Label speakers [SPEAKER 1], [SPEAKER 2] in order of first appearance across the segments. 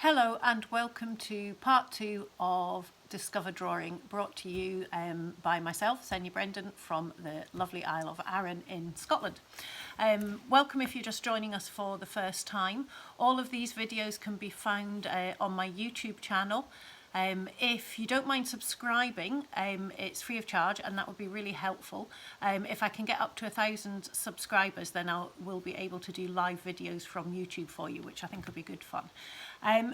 [SPEAKER 1] Hello and welcome to part 2 of Discover Drawing, brought to you by myself, Senya Brendan, from the lovely Isle of Arran in Scotland. Welcome if you're just joining us for the first time. All of these videos can be found on my YouTube channel. If you don't mind subscribing, it's free of charge and that would be really helpful. If I can get up to 1,000 subscribers, then we'll be able to do live videos from YouTube for you, which I think will be good fun.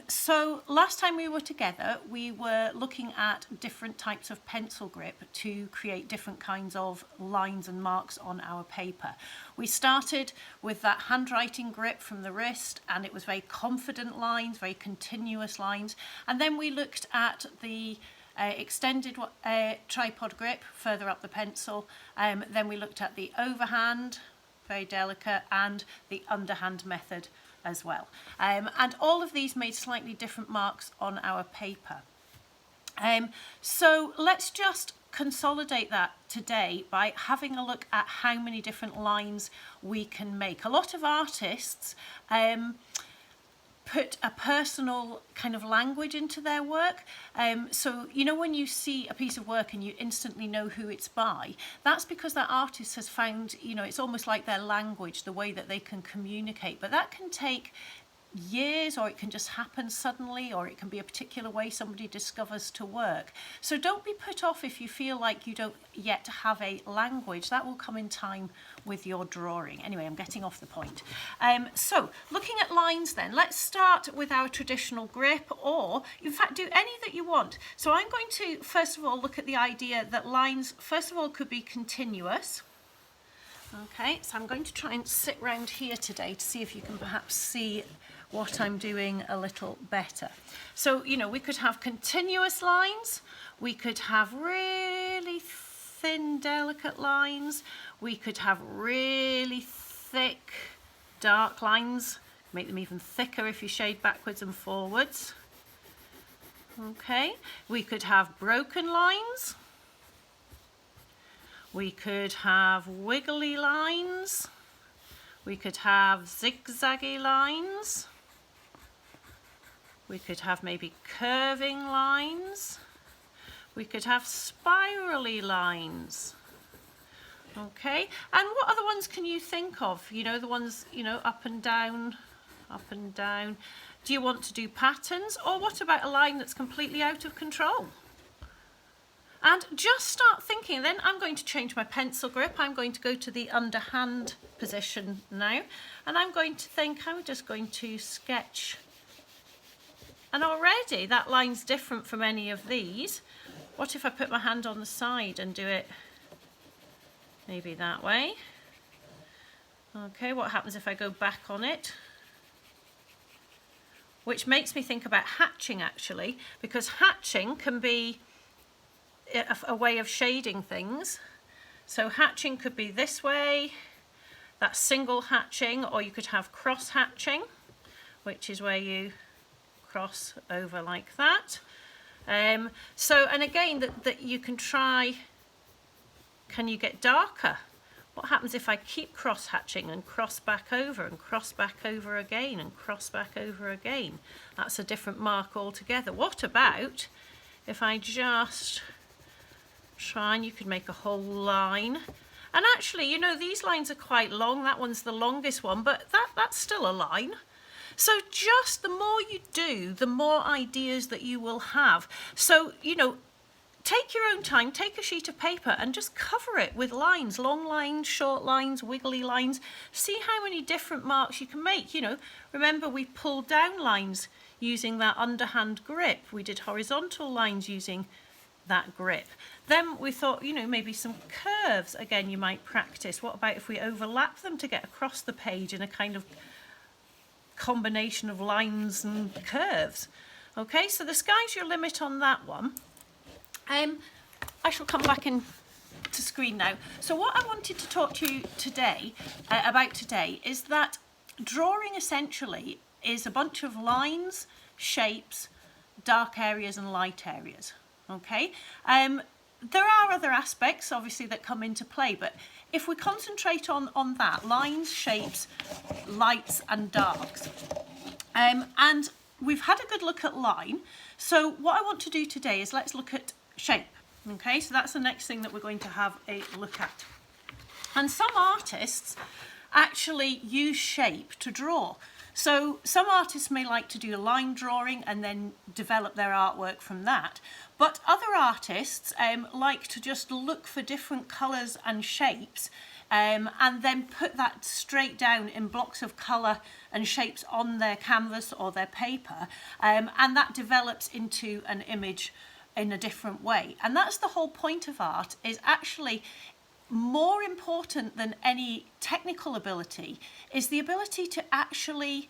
[SPEAKER 1] So last time we were together, we were looking at different types of pencil grip to create different kinds of lines and marks on our paper. We started with that handwriting grip from the wrist, and it was very confident lines, very continuous lines. And then we looked at the extended tripod grip further up the pencil. Then we looked at the overhand, very delicate, and the underhand method as well. And all of these made slightly different marks on our paper. So let's just consolidate that today by having a look at how many different lines we can make. A lot of artists put a personal kind of language into their work. So, you know, when you see a piece of work and you instantly know who it's by, that's because that artist has found, you know, it's almost like their language, the way that they can communicate. But that can take years, or it can just happen suddenly, or it can be a particular way somebody discovers to work. So don't be put off if you feel like you don't yet have a language. That will come in time with your drawing. Anyway, I'm getting off the point. So looking at lines then, let's start with our traditional grip, or in fact do any that you want. So I'm going to first of all look at the idea that lines first of all could be continuous. Okay, so I'm going to try and sit round here today to see if you can perhaps see what I'm doing a little better. So, you know, we could have continuous lines, we could have really thin, delicate lines, we could have really thick, dark lines, make them even thicker if you shade backwards and forwards. Okay, we could have broken lines. We could have wiggly lines, we could have zigzaggy lines, we could have maybe curving lines, we could have spirally lines. Okay, and what other ones can you think of? You know, the ones, you know, up and down, up and down. Do you want to do patterns, or what about a line that's completely out of control? And just start thinking. Then I'm going to change my pencil grip. I'm going to go to the underhand position now, and I'm going to think, I'm just going to sketch. And already that line's different from any of these. What if I put my hand on the side and do it maybe that way? Okay, what happens if I go back on it? Which makes me think about hatching actually, because hatching can be a way of shading things. So hatching could be this way, that's single hatching, or you could have cross hatching, which is where you cross over like that. So, and again, that you can try, can you get darker? What happens if I keep cross hatching and cross back over and cross back over again and cross back over again? That's a different mark altogether. What about if I just try, and you could make a whole line, and actually, you know, these lines are quite long. That one's the longest one, but that's still a line. So just the more you do, the more ideas that you will have. So, you know, take your own time, take a sheet of paper and just cover it with lines, long lines, short lines, wiggly lines. See how many different marks you can make. You know, remember we pulled down lines using that underhand grip. We did horizontal lines using that grip. Then we thought, you know, maybe some curves again you might practice. What about if we overlap them to get across the page in a kind of combination of lines and curves? Okay, so the sky's your limit on that one. I shall come back in to screen now. So what I wanted to talk to you today about today is that drawing essentially is a bunch of lines, shapes, dark areas and light areas. Okay, there are other aspects obviously that come into play, but if we concentrate on that, lines, shapes, lights and darks, and we've had a good look at line. So what I want to do today is let's look at shape. Okay, so that's the next thing that we're going to have a look at. And some artists actually use shape to draw. So some artists may like to do a line drawing and then develop their artwork from that. But other artists like to just look for different colours and shapes and then put that straight down in blocks of colour and shapes on their canvas or their paper, and that develops into an image in a different way. And that's the whole point of art, is actually more important than any technical ability is the ability to actually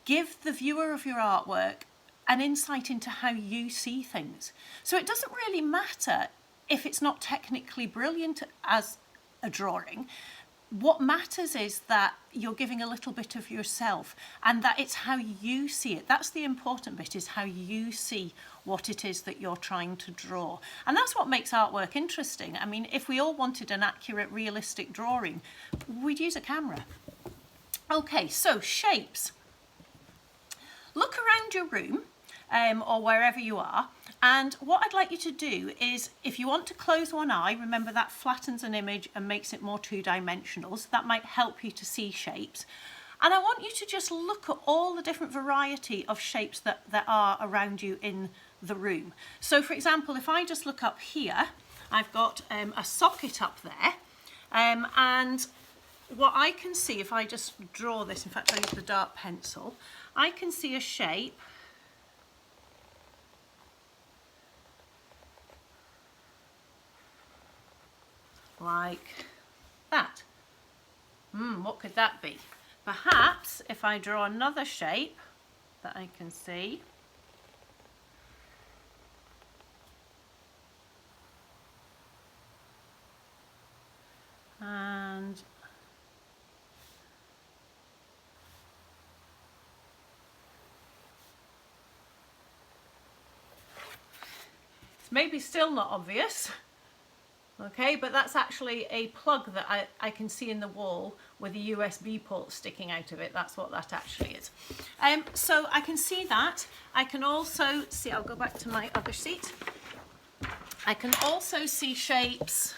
[SPEAKER 1] give the viewer of your artwork an insight into how you see things. So it doesn't really matter if it's not technically brilliant as a drawing. What matters is that you're giving a little bit of yourself and that it's how you see it. That's the important bit, is how you see what it is that you're trying to draw. And that's what makes artwork interesting. I mean, if we all wanted an accurate, realistic drawing, we'd use a camera. Okay, so shapes. Look around your room or wherever you are, and what I'd like you to do is, if you want to close one eye, remember that flattens an image and makes it more two-dimensional, so that might help you to see shapes. And I want you to just look at all the different variety of shapes that are around you in the room. So for example, if I just look up here, I've got a socket up there, and what I can see, if I just draw this, in fact I'll use the dark pencil, I can see a shape like that. What could that be? Perhaps if I draw another shape that I can see, and it's maybe still not obvious. Okay, but that's actually a plug that I can see in the wall with a USB port sticking out of it. That's what that actually is. So I can see that. I can also see, I'll go back to my other sheet. I can also see shapes.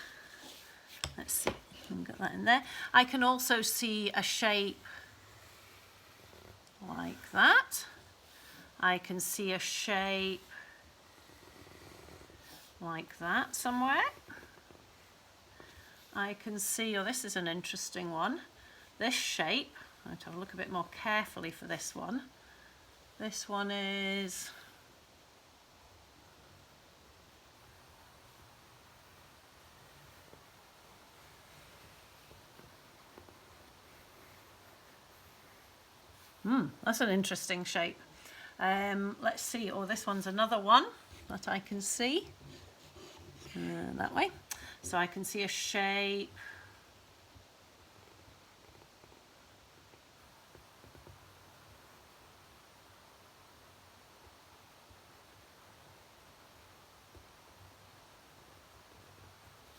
[SPEAKER 1] Let's see, I can get that in there. I can also see a shape like that. I can see a shape like that somewhere. I can see, oh, this is an interesting one, this shape. I have to have a look a bit more carefully for this one. This one is that's an interesting shape. Let's see, oh, this one's another one that I can see that way. So I can see a shape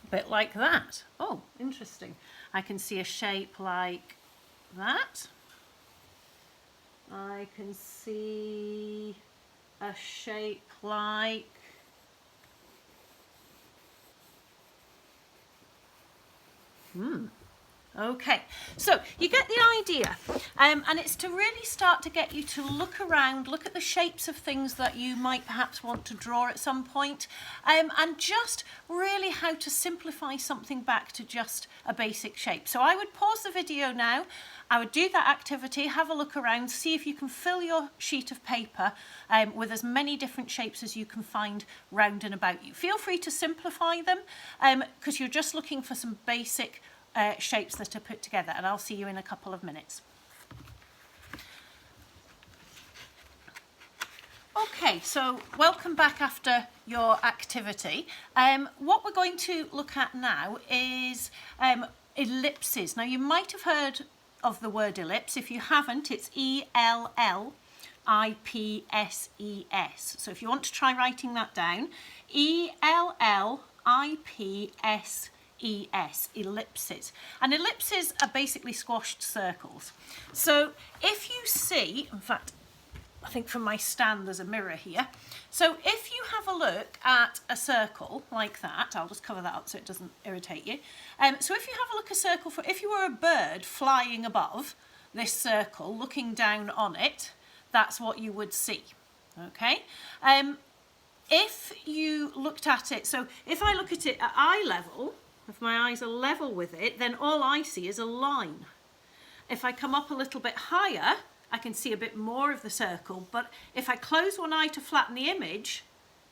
[SPEAKER 1] a bit like that. Oh, interesting. I can see a shape like that. I can see a shape like Okay, so you get the idea, and it's to really start to get you to look around, look at the shapes of things that you might perhaps want to draw at some point, and just really how to simplify something back to just a basic shape. So I would pause the video now, I would do that activity, have a look around, see if you can fill your sheet of paper with as many different shapes as you can find round and about you. Feel free to simplify them because you're just looking for some basic shapes that are put together, and I'll see you in a couple of minutes. Okay, so welcome back after your activity. What we're going to look at now is ellipses. Now you might have heard of the word ellipse. If you haven't, it's E-L-L-I-P-S-E-S. So if you want to try writing that down, E-L-L-I-P-S-E-S, ellipses. And ellipses are basically squashed circles. So if you see, in fact, I think from my stand there's a mirror here. So if you have a look at a circle like that, I'll just cover that up so it doesn't irritate you. So if you have a look at a circle, if you were a bird flying above this circle, looking down on it, that's what you would see, okay? If you looked at it, so if I look at it at eye level, if my eyes are level with it, then all I see is a line. If I come up a little bit higher, I can see a bit more of the circle, but if I close one eye to flatten the image,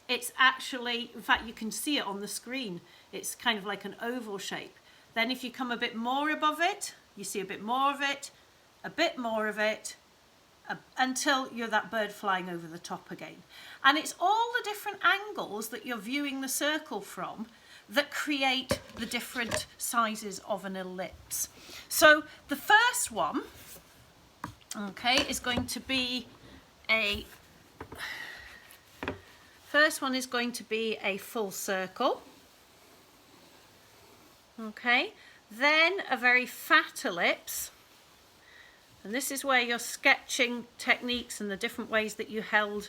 [SPEAKER 1] it's actually, in fact, you can see it on the screen. It's kind of like an oval shape. Then if you come a bit more above it, you see a bit more of it, a bit more of it, until you're that bird flying over the top again. And it's all the different angles that you're viewing the circle from that create the different sizes of an ellipse. So the first one, okay, is going to be a full circle. Okay, then a very fat ellipse. And this is where your sketching techniques and the different ways that you held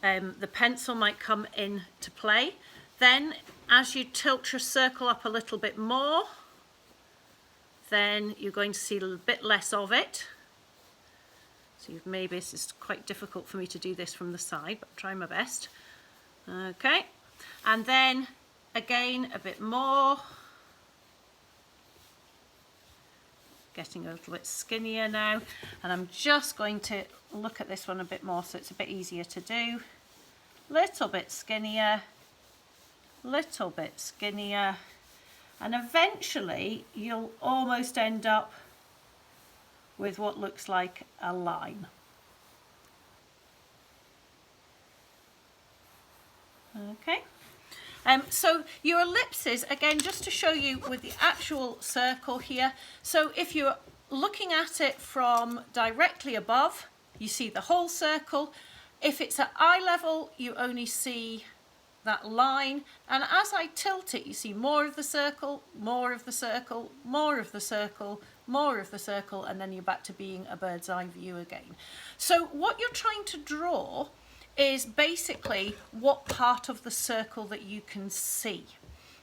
[SPEAKER 1] the pencil might come into play. Then as you tilt your circle up a little bit more, then you're going to see a little bit less of it. So maybe this is quite difficult for me to do this from the side, but I'll try my best. Okay, and then again a bit more. Getting a little bit skinnier now, and I'm just going to look at this one a bit more so it's a bit easier to do. Little bit skinnier, little bit skinnier, and eventually you'll almost end up with what looks like a line. Okay. So your ellipses, again, just to show you with the actual circle here. So if you're looking at it from directly above, you see the whole circle. If it's at eye level, you only see that line. And as I tilt it, you see more of the circle, more of the circle, more of the circle, more of the circle, and then you're back to being a bird's eye view again. So what you're trying to draw is basically what part of the circle that you can see.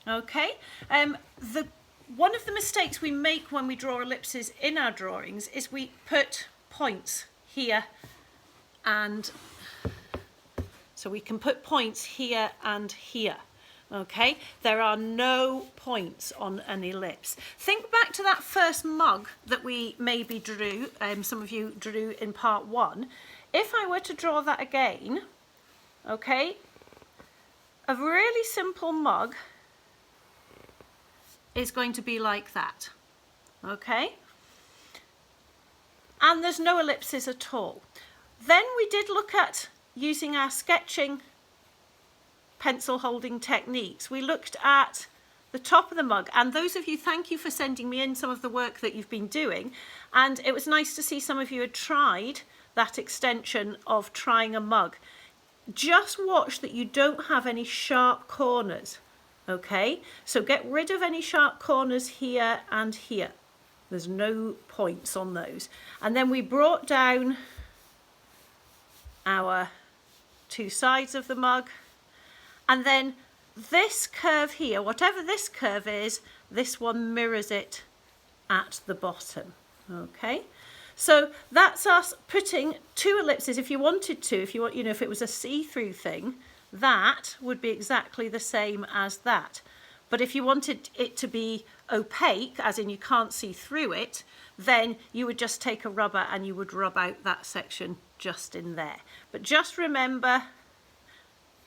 [SPEAKER 1] Okay, one of the mistakes we make when we draw ellipses in our drawings is we put points here, and so we can put points here and here. Okay, there are no points on an ellipse. Think back to that first mug that we maybe drew, some of you drew in part 1. If I were to draw that again, okay, a really simple mug is going to be like that, okay? And there's no ellipses at all. Then we did look at using our sketching pencil holding techniques. We looked at the top of the mug, and those of you, thank you for sending me in some of the work that you've been doing, and it was nice to see some of you had tried that extension of trying a mug. Just watch that you don't have any sharp corners, okay? So get rid of any sharp corners here and here. There's no points on those. And then we brought down our two sides of the mug, and then this curve here, whatever this curve is, this one mirrors it at the bottom, okay? So that's us putting two ellipses. If you wanted to, if you want, if it was a see-through thing, that would be exactly the same as that. But if you wanted it to be opaque, as in you can't see through it, then you would just take a rubber and you would rub out that section just in there. But just remember,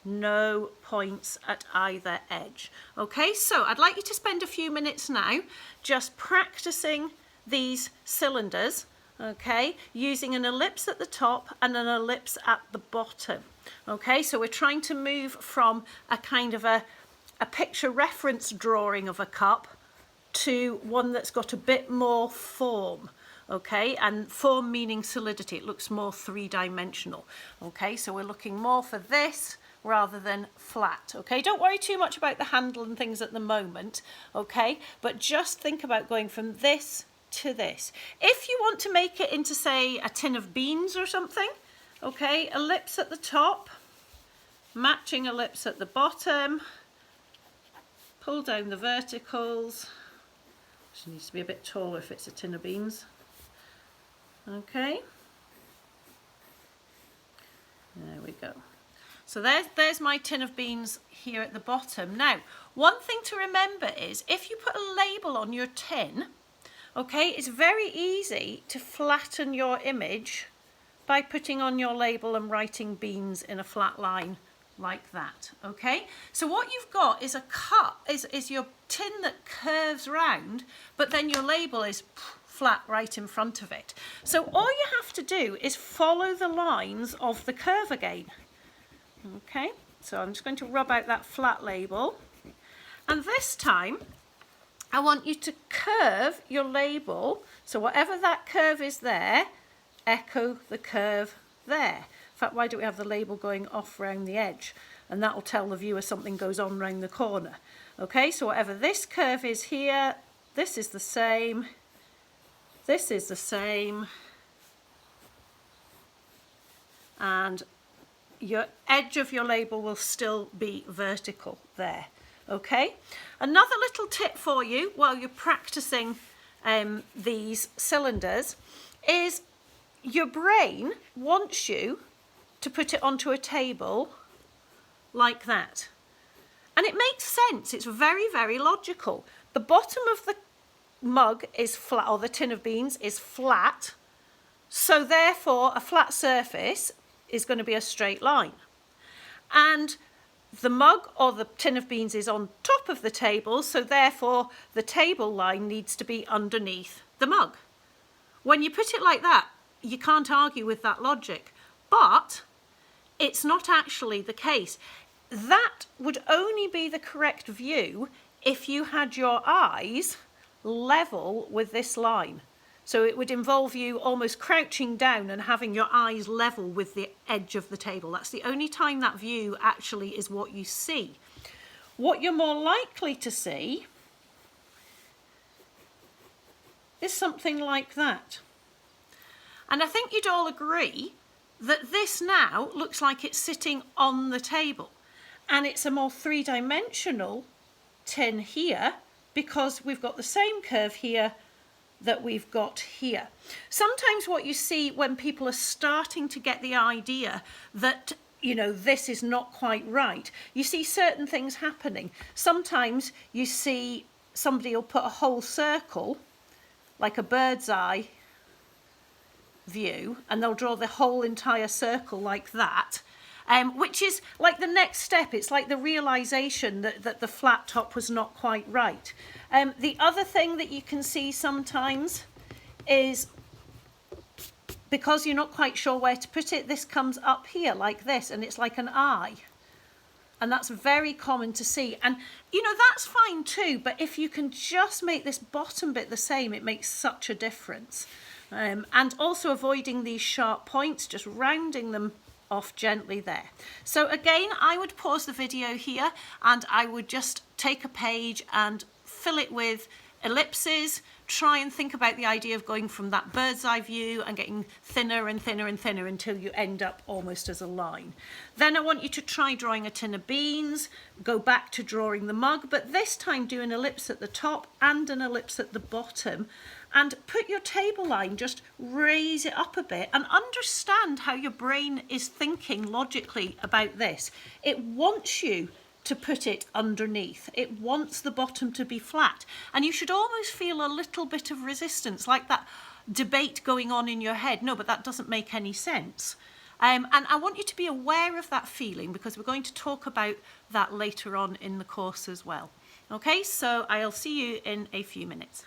[SPEAKER 1] no points at either edge. Okay, so I'd like you to spend a few minutes now just practicing these cylinders, okay, using an ellipse at the top and an ellipse at the bottom. Okay, so we're trying to move from a kind of a picture reference drawing of a cup to one that's got a bit more form, okay, and form meaning solidity. It looks more three-dimensional. Okay, so we're looking more for this rather than flat. Okay, don't worry too much about the handle and things at the moment, okay, but just think about going from this to this. If you want to make it into, say, a tin of beans or something, Okay, ellipse at the top, matching ellipse at the bottom, pull down the verticals. She needs to be a bit taller if it's a tin of beans. Okay, there we go. So there's my tin of beans here at the bottom. Now, one thing to remember is if you put a label on your tin, okay, it's very easy to flatten your image by putting on your label and writing beans in a flat line like that, okay? So what you've got is a cut, is your tin that curves round, but then your label is flat right in front of it. So all you have to do is follow the lines of the curve again. Okay, so I'm just going to rub out that flat label, and this time I want you to curve your label, so whatever that curve is there, echo the curve there. In fact, why don't we have the label going off round the edge, and that will tell the viewer something goes on round the corner. Okay, so whatever this curve is here, this is the same, this is the same, and your edge of your label will still be vertical there. Okay, another little tip for you while you're practicing these cylinders is your brain wants you to put it onto a table like that, and it makes sense. It's very, very logical. The bottom of the mug is flat, or the tin of beans is flat, so therefore a flat surface is going to be a straight line, and the mug or the tin of beans is on top of the table, so therefore the table line needs to be underneath the mug. When you put it like that, you can't argue with that logic, but it's not actually the case. That would only be the correct view if you had your eyes level with this line. So it would involve you almost crouching down and having your eyes level with the edge of the table. That's the only time that view actually is what you see. What you're more likely to see is something like that. And I think you'd all agree that this now looks like it's sitting on the table, and it's a more three-dimensional tin here because we've got the same curve here that we've got here. Sometimes what you see when people are starting to get the idea that, you know, this is not quite right, you see certain things happening. Sometimes you see somebody will put a whole circle, like a bird's eye view, and they'll draw the whole entire circle like that, which is like the next step. It's like the realization that the flat top was not quite right. The other thing that you can see sometimes is, because you're not quite sure where to put it, this comes up here like this, and it's like an eye. And that's very common to see. And, you know, that's fine too, but if you can just make this bottom bit the same, it makes such a difference. And also avoiding these sharp points, just rounding them off gently there. So again, I would pause the video here and I would just take a page and fill it with ellipses. Try and think about the idea of going from that bird's eye view and getting thinner and thinner and thinner until you end up almost as a line. Then I want you to try drawing a tin of beans, go back to drawing the mug, but this time do an ellipse at the top and an ellipse at the bottom, and put your table line, just raise it up a bit and understand how your brain is thinking logically about this. It wants you to put it underneath. It wants the bottom to be flat, and you should almost feel a little bit of resistance, like that debate going on in your head. No, but that doesn't make any sense. And I want you to be aware of that feeling, because we're going to talk about that later on in the course as well. Okay, so I'll see you in a few minutes.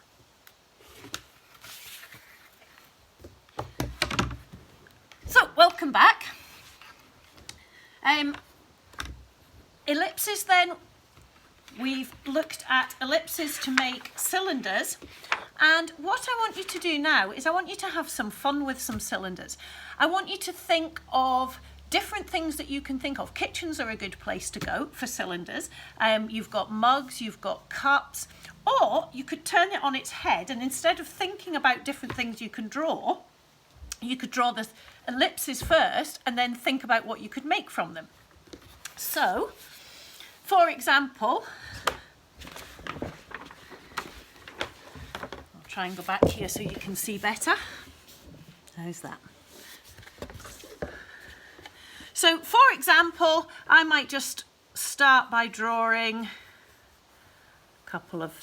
[SPEAKER 1] So, welcome back. Ellipses then, we've looked at ellipses to make cylinders, and what I want you to do now is I want you to have some fun with some cylinders. I want you to think of different things that you can think of. Kitchens are a good place to go for cylinders. You've got mugs, you've got cups, or you could turn it on its head, and instead of thinking about different things you can draw, you could draw the ellipses first and then think about what you could make from them. So, for example, I'll try and go back here so you can see better. How's that? So, for example, I might just start by drawing a couple of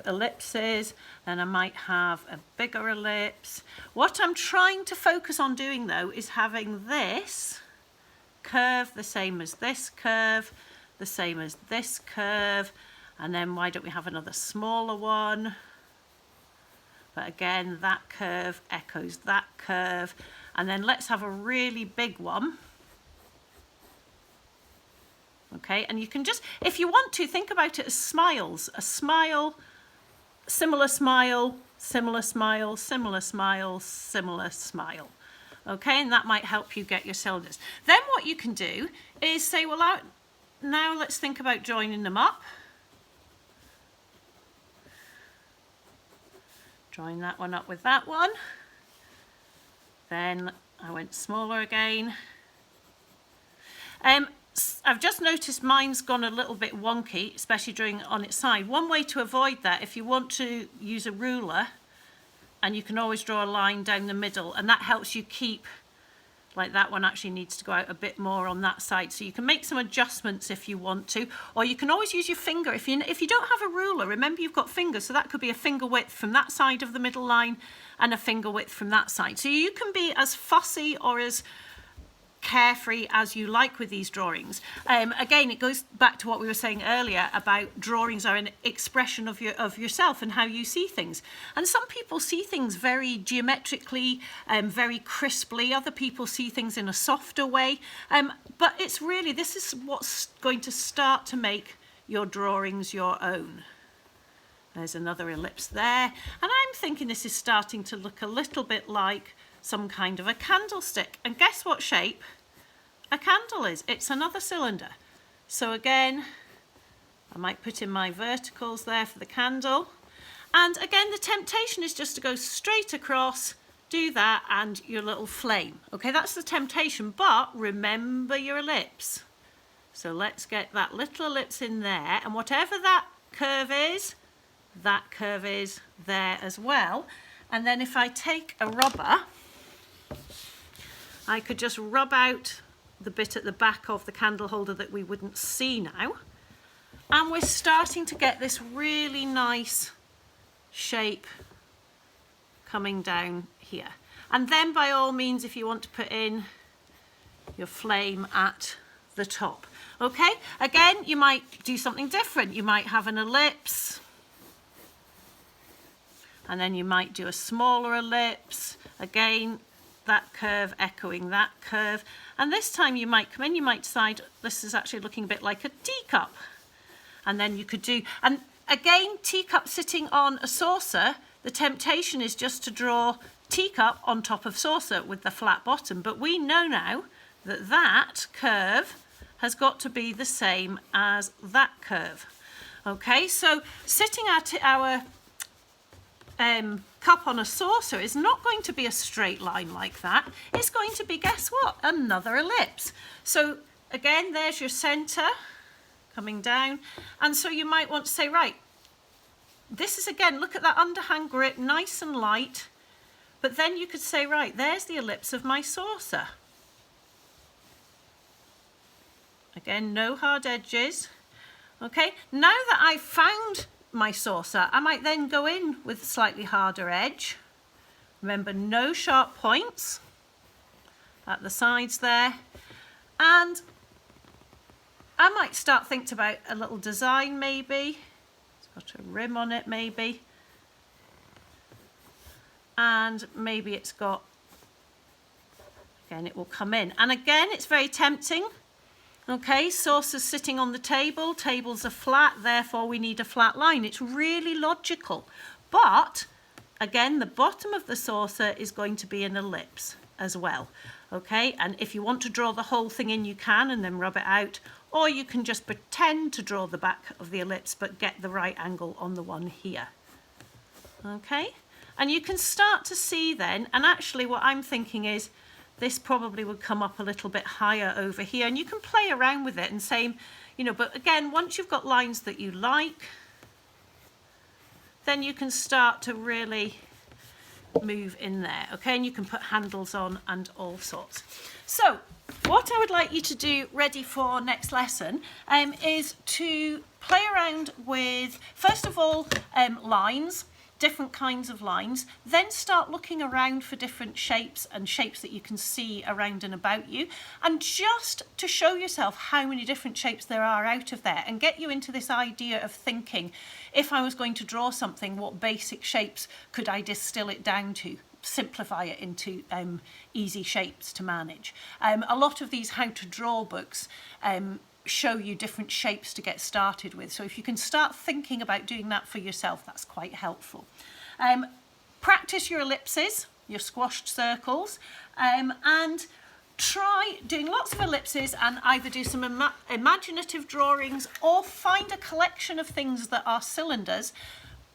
[SPEAKER 1] ellipses, then I might have a bigger ellipse. What I'm trying to focus on doing though is having this curve the same as this curve, the same as this curve, and then why don't we have another smaller one? But again, that curve echoes that curve, and then let's have a really big one. Okay, and you can just, if you want to, think about it as smiles. A smile, similar smile, similar smile, similar smile, similar smile. Okay, and that might help you get your cylinders. Then what you can do is say, well, now let's think about joining them up. Join that one up with that one. Then I went smaller again. I've just noticed mine's gone a little bit wonky, especially drawing on its side. One way to avoid that, if you want to use a ruler, and you can always draw a line down the middle, and that helps you keep, like that one actually needs to go out a bit more on that side. So you can make some adjustments if you want to, or you can always use your finger. If you don't have a ruler, remember you've got fingers, so that could be a finger width from that side of the middle line and a finger width from that side. So you can be as fussy or as carefree as you like with these drawings. Again, it goes back to what we were saying earlier about drawings are an expression of yourself and how you see things. And some people see things very geometrically, very crisply. Other people see things in a softer way. But it's really, this is what's going to start to make your drawings your own. There's another ellipse there. And I'm thinking this is starting to look a little bit like some kind of a candlestick. And guess what shape a candle is? It's another cylinder. So again, I might put in my verticals there for the candle. And again, the temptation is just to go straight across, do that, and your little flame. Okay, that's the temptation, but remember your ellipse. So let's get that little ellipse in there, and whatever that curve is there as well. And then if I take a rubber, I could just rub out the bit at the back of the candle holder that we wouldn't see now. And we're starting to get this really nice shape coming down here. And then by all means, if you want to put in your flame at the top. Okay, again, you might do something different. You might have an ellipse, and then you might do a smaller ellipse. Again, that curve echoing that curve. And this time you might come in, you might decide this is actually looking a bit like a teacup. And then you could do, and again, teacup sitting on a saucer, the temptation is just to draw teacup on top of saucer with the flat bottom. But we know now that that curve has got to be the same as that curve. Okay, so sitting at our cup on a saucer is not going to be a straight line like that. It's going to be, guess what? Another ellipse. So again, there's your center coming down. And so you might want to say, right, this is again, look at that underhand grip, nice and light. But then you could say, right, there's the ellipse of my saucer. Again, no hard edges. Okay, now that I've found my saucer, I might then go in with a slightly harder edge. Remember, no sharp points at the sides there. And I might start thinking about a little design maybe. It's got a rim on it maybe. And maybe it's got, again, it will come in. And again, it's very tempting. Okay, saucer's sitting on the table, tables are flat, therefore we need a flat line. It's really logical. But, again, the bottom of the saucer is going to be an ellipse as well. Okay, and if you want to draw the whole thing in, you can, and then rub it out. Or you can just pretend to draw the back of the ellipse, but get the right angle on the one here. Okay, And you can start to see then, and actually what I'm thinking is this probably would come up a little bit higher over here, and you can play around with it and say, you know, but again, once you've got lines that you like, then you can start to really move in there, okay? And you can put handles on and all sorts. So what I would like you to do ready for next lesson is to play around with, first of all, lines, different kinds of lines, then start looking around for different shapes and shapes that you can see around and about you, and just to show yourself how many different shapes there are out of there and get you into this idea of thinking, if I was going to draw something, what basic shapes could I distill it down to? Simplify it into easy shapes to manage. A lot of these how to draw books show you different shapes to get started with. So if you can start thinking about doing that for yourself, that's quite helpful. Practice your ellipses, your squashed circles, and try doing lots of ellipses and either do some imaginative drawings or find a collection of things that are cylinders,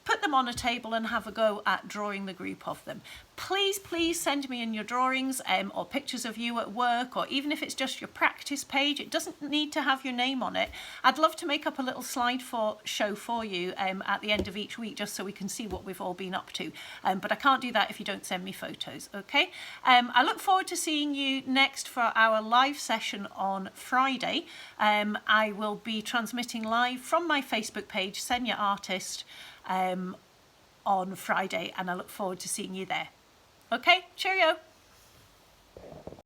[SPEAKER 1] put them on a table and have a go at drawing the group of them. Please, please send me in your drawings or pictures of you at work, or even if it's just your practice page, it doesn't need to have your name on it. I'd love to make up a little slide show for you at the end of each week, just so we can see what we've all been up to. But I can't do that if you don't send me photos, okay? I look forward to seeing you next for our live session on Friday. I will be transmitting live from my Facebook page, Senya Artist, on Friday, and I look forward to seeing you there. Okay, cheerio.